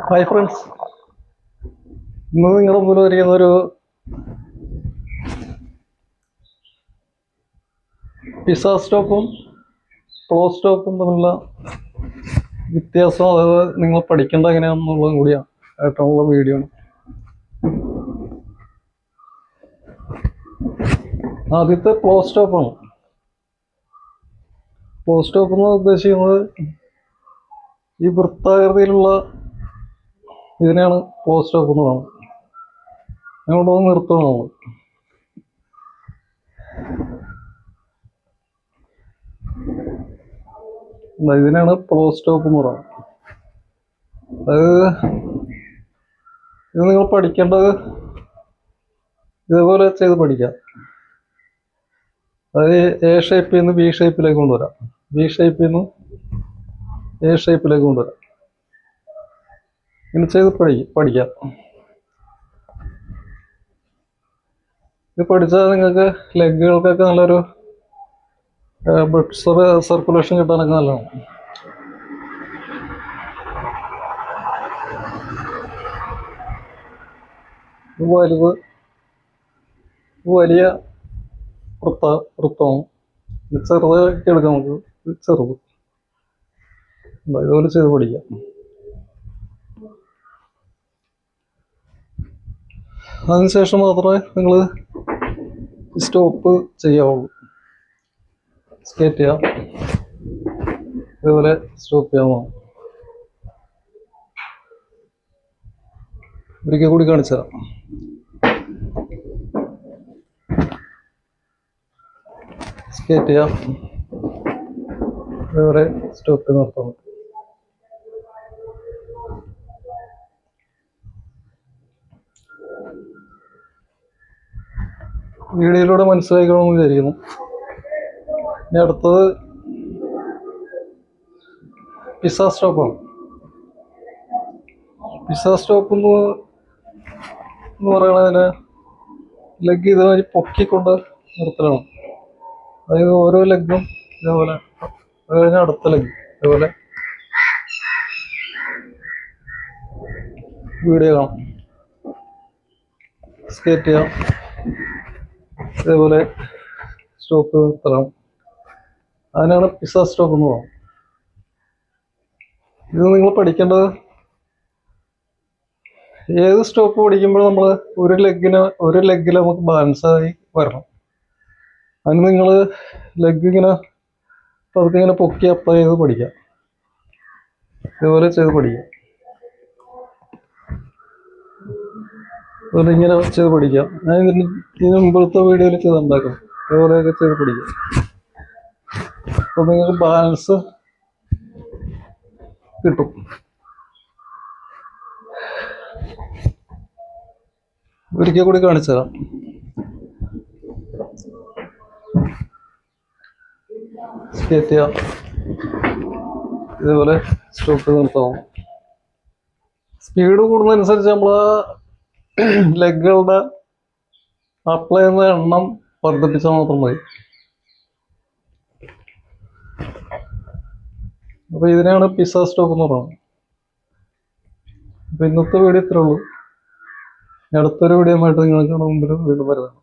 Hi friends, ഇന്ന് നിങ്ങളുടെ മുമ്പിൽ വരിക്കുന്ന ഒരു പിസ്സ സ്റ്റോപ്പും ഫ്ലോ സ്റ്റോപ്പും തമ്മിലുള്ള വ്യത്യാസം, അതായത് നിങ്ങൾ പഠിക്കേണ്ട എങ്ങനെയാണെന്നുള്ളതും കൂടിയാണ് ആയിട്ടുള്ള വീഡിയോ ആണ്. ആദ്യത്തെ ഫ്ലോ സ്റ്റോപ്പാണ്. ഫ്ലോ സ്റ്റോപ്പ് എന്ന് ഉദ്ദേശിക്കുന്നത് ഈ വൃത്താകൃതിയിലുള്ള ഇതിനെയാണ് ഫ്ലോ സ്റ്റോപ്പ് എന്ന് പറയുന്നത്. അങ്ങോട്ട് നിർത്തണം നമ്മൾ. ഇതിനാണ് ഫ്ലോ സ്റ്റോപ്പ് എന്ന് പറയുന്നത്. അതായത് ഇത് നിങ്ങൾ പഠിക്കേണ്ടത് ഇതേപോലെ ചെയ്ത് പഠിക്കാം. അതായത് എ ഷേപ്പിൽ നിന്ന് ബി ഷേപ്പിലേക്ക് കൊണ്ടുവരാം, ബി ഷേപ്പിൽ നിന്ന് എ ഷേപ്പിലേക്ക് കൊണ്ടുവരാം. ഇങ്ങനെ ചെയ്ത് പഠിക്കാം. ഇത് പഠിച്ചാൽ നിങ്ങൾക്ക് ലെഗുകൾക്കൊക്കെ നല്ലൊരു ബ്ലഡ് സർക്കുലേഷൻ കിട്ടാനൊക്കെ നല്ലതാണ്. വലുത് വലിയ വൃത്തമാണ്. ഇത് ചെറുതാക്കി എടുക്കാം നമുക്ക്. ഇത് ചെറുത് ഇതുപോലെ ചെയ്ത് പഠിക്കാം. അതിനുശേഷം മാത്രമേ നിങ്ങൾ സ്റ്റോപ്പ് ചെയ്യാവുള്ളൂ. സ്കേറ്റ് ചെയ്യാം, ഇതുപോലെ സ്റ്റോപ്പ് ചെയ്യാവുന്നതാണ്. ഒരിക്കൽ കൂടി കാണിച്ചു തരാം. സ്കേറ്റ് ചെയ്യാം, ഇതുപോലെ സ്റ്റോപ്പ് നിർത്താം. വീഡിയോയിലൂടെ മനസ്സിലാക്കണമെന്ന് വിചാരിക്കുന്നു. ഇനി അടുത്തത് പിസ്സ സ്റ്റോപ്പാണ്. പിസ്സ സ്റ്റോപ്പ് എന്ന് പറയണതിന് ലെഗ് ഇതുവരെ പൊക്കിക്കൊണ്ട് നിർത്തലാണ്. അതായത് ഓരോ ലെഗും ഇതേപോലെ, അത് കഴിഞ്ഞാൽ അടുത്ത ലെഗ് ഇതേപോലെ വീഡിയോ കാണാം. സ്കേറ്റ് ചെയ്യാം, ഇതേപോലെ സ്റ്റോപ്പ് നിർത്തണം. അതിനാണ് പിസ്സ സ്റ്റോപ്പ് എന്ന് പറയുന്നത്. ഇത് നിങ്ങൾ പഠിക്കേണ്ടത് ഏത് സ്റ്റോപ്പ് പഠിക്കുമ്പോൾ നമ്മൾ ഒരു ലെഗിൽ നമുക്ക് ബാലൻസായി വരണം. അതിന് നിങ്ങൾ ലെഗ് ഇങ്ങനെ പതുക്കെ ഇങ്ങനെ പൊക്കി അപ്ലൈ ചെയ്ത് പഠിക്കാം. ഇതുപോലെ ചെയ്ത് പഠിക്കാം. അതുപോലെ ഇങ്ങനെ ചെയ്ത് പഠിക്കാം. ഞാൻ ഇതിന് മുമ്പത്തെ വീഡിയോയിൽ ചെയ്തുണ്ടാക്കും. ഇതുപോലെയൊക്കെ ചെയ്ത് പഠിക്കാം. അപ്പോൾ നിങ്ങൾക്ക് ബാലൻസ് കിട്ടും. ഒരിക്കൽ കൂടി കാണിച്ചു തരാം. സ്കേറ്റ് ചെയ്യാം, ഇതേപോലെ സ്റ്റോപ്പ് നിർത്താം. സ്പീഡ് കൂടുന്നതനുസരിച്ച് നമ്മൾ ലെഗുകളുടെ അപ്ലൈ ചെയ്യുന്ന എണ്ണം വർദ്ധിപ്പിച്ചാൽ മാത്രം മതി. അപ്പോൾ ഇതിനാണ് പിസ്സ സ്റ്റോപ്പ് എന്ന് പറയുന്നത്. അപ്പോൾ ഇന്നത്തെ വീഡിയോ ഇത്രേ ഉള്ളൂ. അടുത്തൊരു വീഡിയോ ആയിട്ട് നിങ്ങൾക്ക് മുമ്പിൽ വീണ്ടും വരുന്നതാണ്.